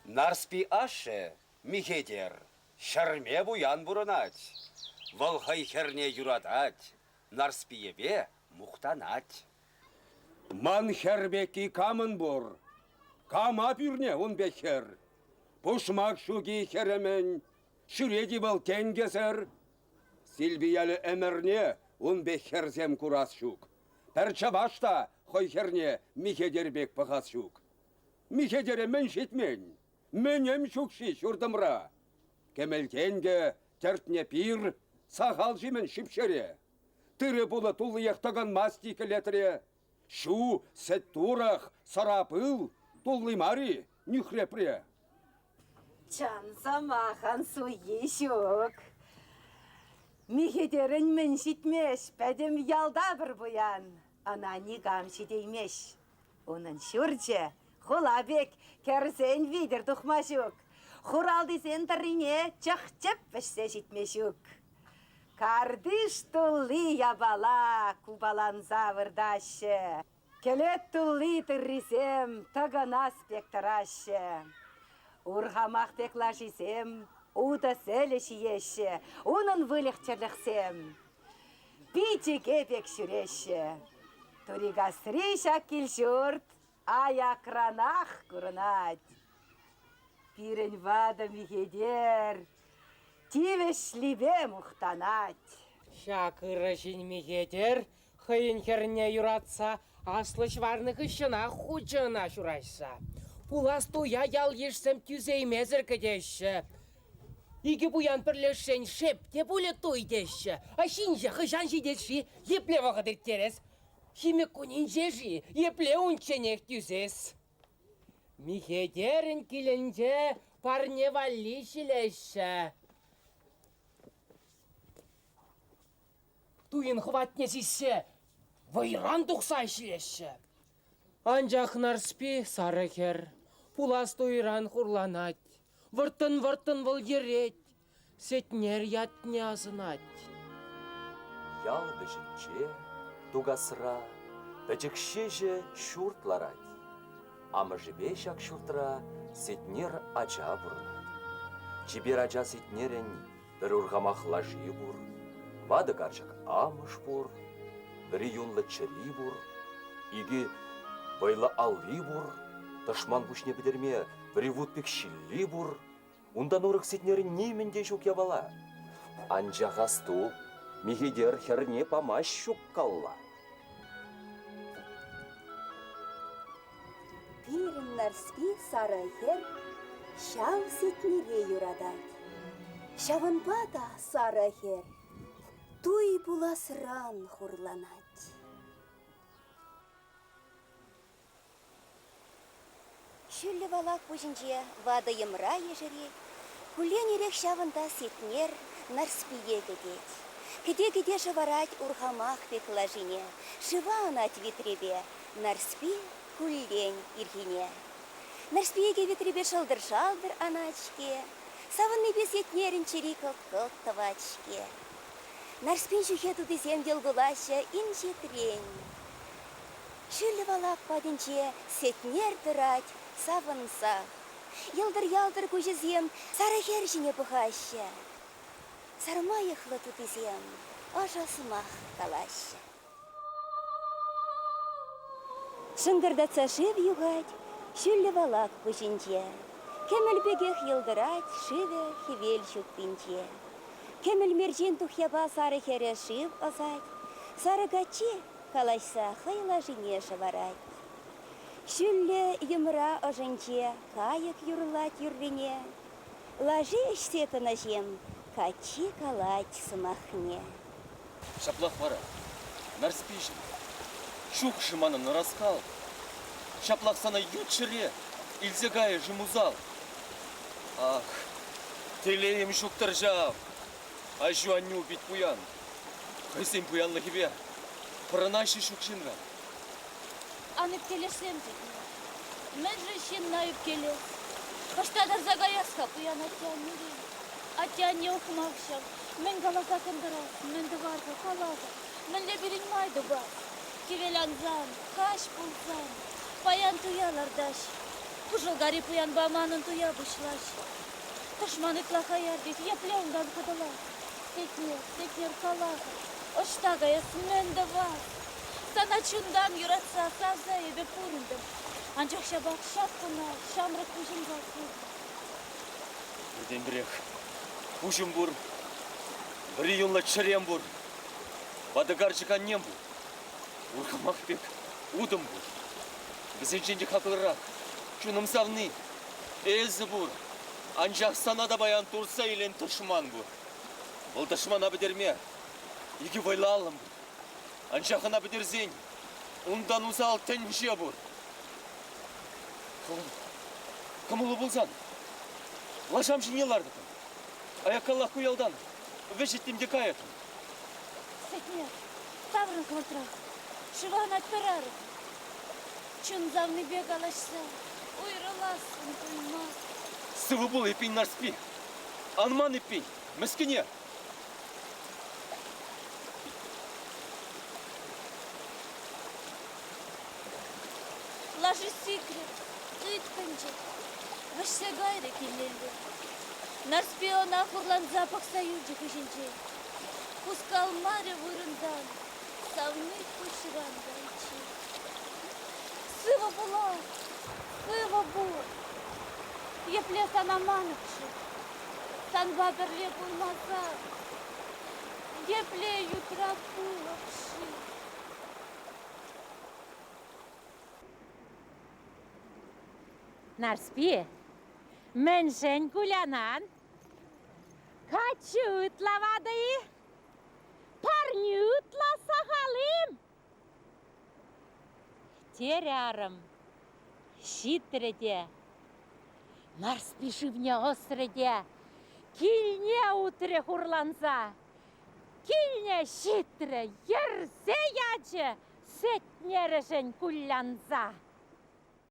Нарспи аше, михедер, шарме буян бурынать. Волхай херне юрадать, нарспиебе мухтанать. Ман хербеки камын бур, кама пюрне он бехер. Пушмак шуги херемен, шүреди был тенгесер. Сильбиялы эмерне он бехерзем курас шук. Перчабашта хой херне михедербек пахас шук. Михедере мен шетмен, менем шукши шурдымра. Кемелтенге тертне пир, сахал жимен шипшере. Тыры бұлы тулы яқтаған мастик летре. Шу сеттурах сарапыл, тулы мари нюхрепре. Чан самахан суешук. Михедерін мен шитмеш, пәдем ялда бір бұян. Ана нигам шидеймеш. Onun şurce, hulabek, kersen vidir тухмашук. Хуралды сен тарыне чахчеп вешсе житмешук. Кардыш тулли ябала, кубаланза вырдаще. Келет тулли тыррисем, таганас пектараще. Ургамах пеклашисем, уда селе шиеше, унын вылехчерлехсем. Пити кепек шүреше. Туригасриша килшурт, аякранах курнать. Пирен вада михедер, тивеш либе мухтанать. Шакырашин михедер, хайын херне юратса, аслыш варных ищына хучына шурайса. Пуластуя ял ешсем тюзеймезір кедеші. Игі буян бірлешен шепте бұлі тойдеші. Ашинже хыжан жидеші, епле вағыдыр терес. Химек кунин жежі, епле унченек тюзес. Михедерін киленде парне валли шилеші. Туин хватнесісе, вайран тұқса шилеші. Анжақ нарспи сарыхер, пулас туйран хурланать. Выртын-выртын вылгерет, сетнер ятне азынать. Ял бежінче, тугасра, бәжікшеже шуртларать. Амыжыбе шак шуртра сетнер ача бұрнат. Чибер ача сетнерен бір урғамақ лажи бұр, вады карчак амыш бұр, бірі юнлы чыри бұр, игі байлы алли бұр, ташман бұшне бідерме бірі вудпек шилли бұр, ундан урық сетнерін неменде шук ябала. Анжағасту михедер херне памаш шук калла. Пирин нарспи сарайхер, шау сетнере юрадать. Шавын бада сарайхер, туй буласран хурланать. Шүлі валақ бұжынже вады емра ежіре, күлен ерек шавында сетнер нарспие кедет. Кеде-кеде жыварать урхамах пеклажине, жыва анать витребе, нарспи күлен иргине. Нарспиеге витребе шалдыр-шалдыр аначке, савынны бе сетнерін чери кылт-кылт тавачке. Нарспин жүхе тудызем делгулаша инже трен. Шүлі валақ падынче сетнер дырать, савынса, ялдыр-ялдыр көжізем сары хержіне бұғашы. Сарма ехлы тұтызем, ажасымақ калашы. Шыңгырдатса шив югать, шүлі валақ бұжынже. Кеміл бегех елдырать, шиве хевел жүктінже. Кеміл мержен тұхяба сары хері шив озать, сары гачи калашса хайла жіне жыварать. Шүллі емра ожынче кайық юрлать юрвене, лажи ішсетіна жем, качи калать сымахне. Шаплах вара, нарспишін, шух шыманын раскал, шаплах сана ютшыре, илзегая жымузал. Ах, телеем шуктар жав, а жуанню бит пуян, хайсем пуянлы хебе, пыранайши шукшинга. Анып келесем дедім. Мен жешен найып келес. Қыштадар загаясқа бұян атян неге. Атян не оқымақшам. Мен қаласа кындырас, мен дұғарға қалады. Мен де білінмайды бар. Кевеланзан, қаш болсан, баян туялардаш. Пужылгари пуян баманын туя бушлаш. Ташманы тлахаярдик, еплеунган кадала. Текнер калаха. Оштагая сменда вас. Сана чундан юратса саза ебе пурындым. Анчах шабак шапкуна, шамрак пужынга кур. Бірден бірек. Пужым бұр. Бір юнла чырем бұр. Бадыгар жықаннен бұр. Урхамақ бек удым бұр. Бізен женде қақылырақ. Чуным савны. Элзі бұр. Анчах санада баян турса елен тышман бұр. Бұл тышмана бідерме. Игі вайлалым бұр. Анчахына бідерзен. Ундан узал тәнже бұр. Кым ұлы болзан? Лашам жинелардыкым. Аякаллах куялдан. Вешеттімде каятым. Сетнер, таврын кылтырак. Шыван атпарары. Чун завны бегалашса. Уйрыласын туймас. Сывы бұл епейн нарспи. Анман епей. Мәскіне. Лажы секрет. Ытканче. Ваше гайры келелді. Нарспиона хурлан запах союзы күшінче. Пускал маре вырындан. Савны кушыранданче. Сыва була. Сыва була. Епле санаманыкшы. Санба бірле булмаса. Епле ютра булапшы. Нарспи, мэншень кулянан, качутла воды, парнютла сахалым. Терярым, щитреде, Нарспи шивне осреде, кильне утре хурланса, кильне щитре, ерсе яче, сетнерешень кулянса.